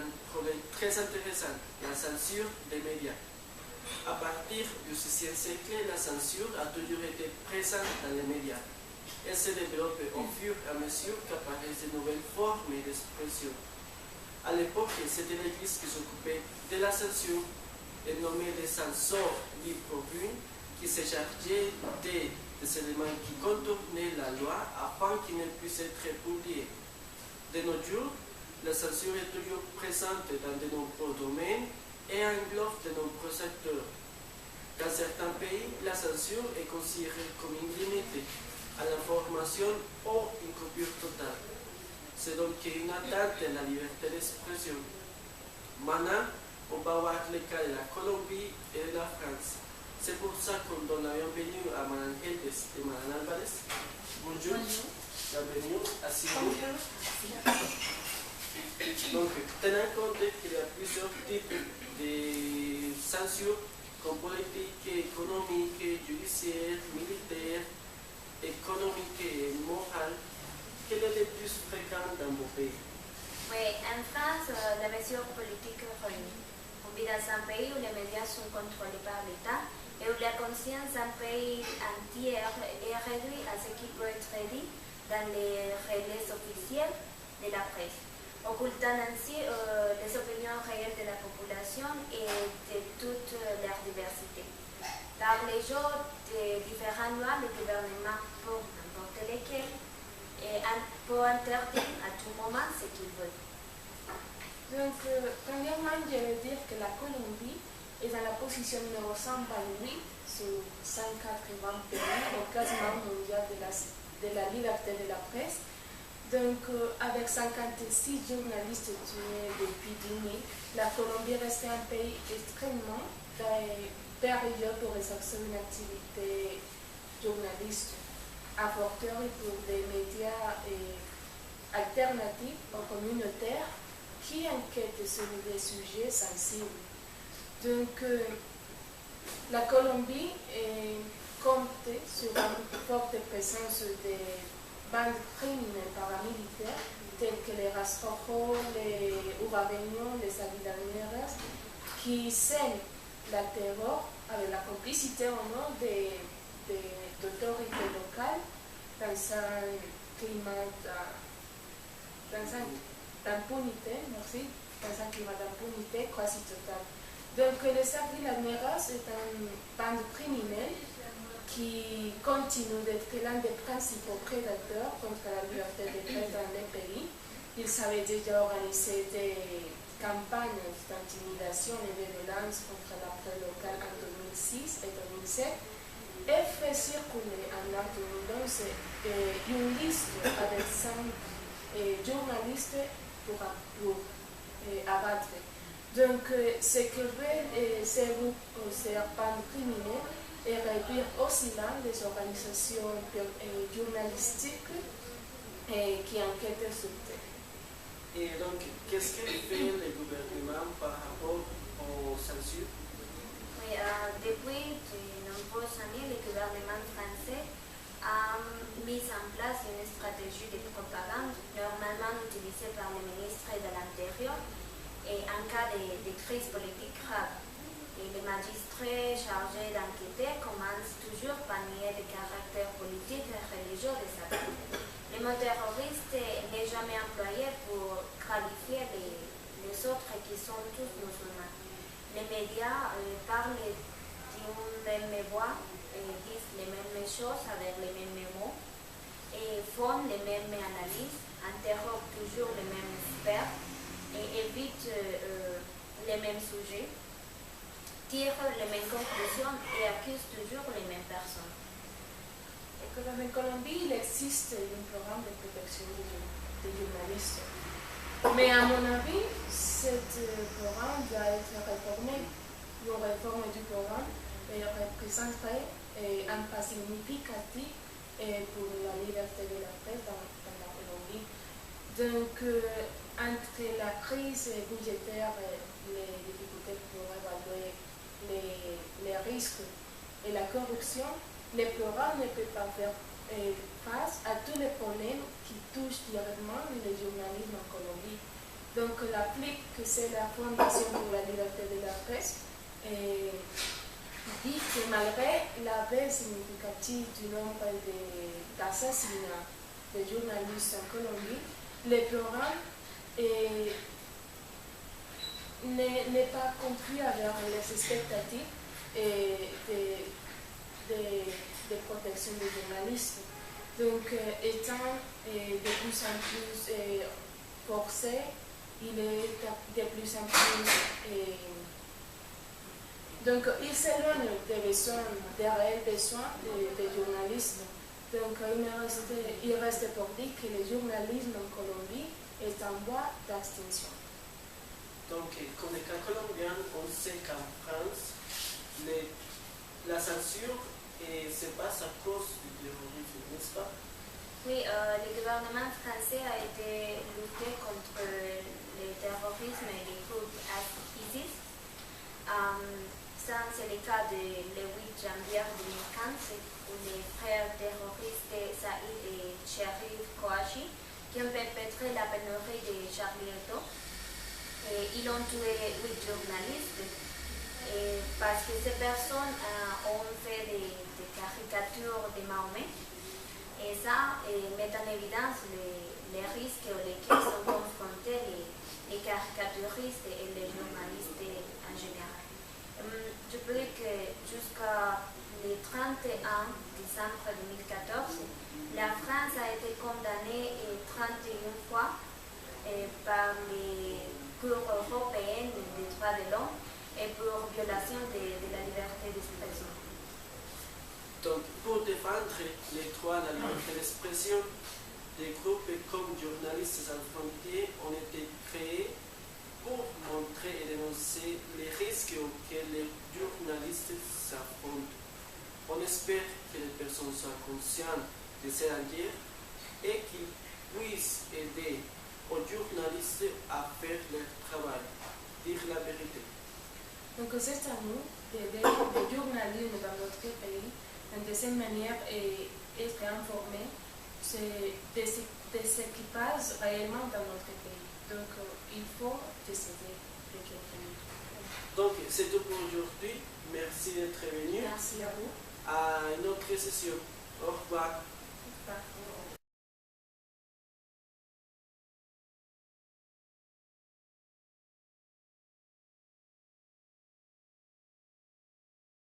un problème très intéressant, la censure des médias. À partir du XVIe siècle, la censure a toujours été présente dans les médias. Elle se développe au fur et à mesure qu'apparaissent de nouvelles formes d'expression. À l'époque, c'était l'Église qui s'occupait de la censure et nommait des censors libres qui se chargeaient des éléments qui contournaient la loi afin qu'ils ne puissent être publiés. De nos jours, la censure est toujours présente dans de nombreux domaines et englobe de nombreux secteurs. Dans certains pays, la censure est considérée comme une limite à l'information ou une coupure totale. C'est donc une atteinte à la liberté d'expression. Maintenant, on va voir le cas de la Colombie et de la France. C'est pour ça qu'on donne la bienvenue à Mme Geldes et Mme Alvarez. Bonjour. Bienvenue à Sydney. Donc, tenant compte qu'il y a plusieurs types de censure, comme politique, économique, judiciaire, militaire, économique et morale, quel est le plus fréquent dans vos pays? Oui, en France, la mesure politique réunit. On vit dans un pays où les médias sont contrôlés par l'État et où la conscience d'un pays entier est réduite à ce qui peut être dit dans les relais officiels de la presse, occultant ainsi les opinions réelles de la population et de toute leur diversité. Par les jeux de différentes lois, le gouvernement, pour n'importe lesquelles, peut interdire à tout moment ce qu'il veut. Donc, premièrement, je veux dire que la Colombie est dans la position numéro 128 sur 180 pays au classement mondial de la liberté de la presse. Donc, avec 56 journalistes tués depuis 2000, la Colombie reste un pays extrêmement périlleux pour exercer une activité journalistique à porteur et pour des médias alternatifs ou communautaires qui enquêtent sur des sujets sensibles. Donc, la Colombie compte sur une forte présence des bandes criminelles paramilitaires telles que les Rastrojos, les Urabeños, les Avilaneras, qui sèment la terreur avec la complicité au nom d'autorités locales dans un climat d'impunité quasi totale. Donc les Avilaneras est une bande criminelle qui continue d'être l'un des principaux prédateurs contre la liberté de presse dans le pays. Ils avaient déjà organisé des campagnes d'intimidation et de violence contre la presse locale en 2006 et 2007 et fait circuler en 2011 une liste avec 5 journalistes pour abattre. Donc, ce que veulent ces groupes, ces bandes criminelles, et réduire aussi là les organisations journalistiques qui enquêtent sur le terrain. Et donc, qu'est-ce que fait le gouvernement par rapport aux censures? Oui, depuis de nombreuses années, le gouvernement français a mis en place une stratégie de propagande normalement utilisée par le ministre de l'Intérieur et en cas de crise politique grave. Et les magistrats chargés d'enquêter commencent toujours par nier le caractère politique et religieux des actes. Les mots terroristes n'est jamais employé pour qualifier les autres qui sont tous musulmans. Les médias parlent d'une même voix, disent les mêmes choses avec les mêmes mots et font les mêmes analyses, interrogent toujours les mêmes experts et évitent les mêmes sujets, tirent les mêmes conclusions et accusent toujours les mêmes personnes. Et comme en Colombie, il existe un programme de protection des journalistes. Mais à mon avis, ce programme doit être réformé. Une réforme du programme représenterait un pas significatif pour la liberté de la presse dans la Colombie. Donc, entre la crise budgétaire et les difficultés pour évaluer les risques et la corruption, le programme ne peut pas faire face à tous les problèmes qui touchent directement le journalisme en Colombie. Donc la FLIC, que c'est la Fondation pour la liberté de la presse, dit que malgré la baisse significative du nombre d'assassinats de journalistes en Colombie, le programme n'est pas compris avec les expectatives de protection des journalistes. Donc, étant de plus en plus forcé, il est de plus en plus... donc, il s'éloigne des réels besoins des journalistes. Donc, il reste pour dire que le journalisme en Colombie est en voie d'extinction. Donc, comme les cas colombiens, on sait qu'en France, la censure se passe à cause du terrorisme, n'est-ce pas? Oui, le gouvernement français a été lutté contre le terrorisme et les groupes ISIS. Ça, c'est le cas de le 8 janvier 2015, où les frères terroristes Saïd et Cherif Kouachi, qui ont perpétré la pénurie de Charlie Hebdo, ils ont tué 8 journalistes parce que ces personnes ont fait des caricatures de Mahomet. Et ça met en évidence les risques auxquels sont confrontés les caricaturistes et les journalistes en général. Je peux dire que jusqu'à le 31 décembre 2014, la France a été condamnée 31 fois par les Cours européennes des droits de l'homme et pour violation de la liberté d'expression. Donc, pour défendre les droits à la liberté d'expression, des groupes comme Journalistes sans frontières ont été créés pour montrer et dénoncer les risques auxquels les journalistes s'affrontent. On espère que les personnes soient conscientes de ces dangers et qu'ils puissent aider aux journalistes à faire leur travail, dire la vérité. Donc c'est à nous d'aider les journalistes dans notre pays de cette manière et être informés de ce qui passe réellement dans notre pays. Donc il faut décider de quelqu'un. Donc c'est tout pour aujourd'hui. Merci d'être venu. Merci à vous. À une autre session. Au revoir. Au revoir.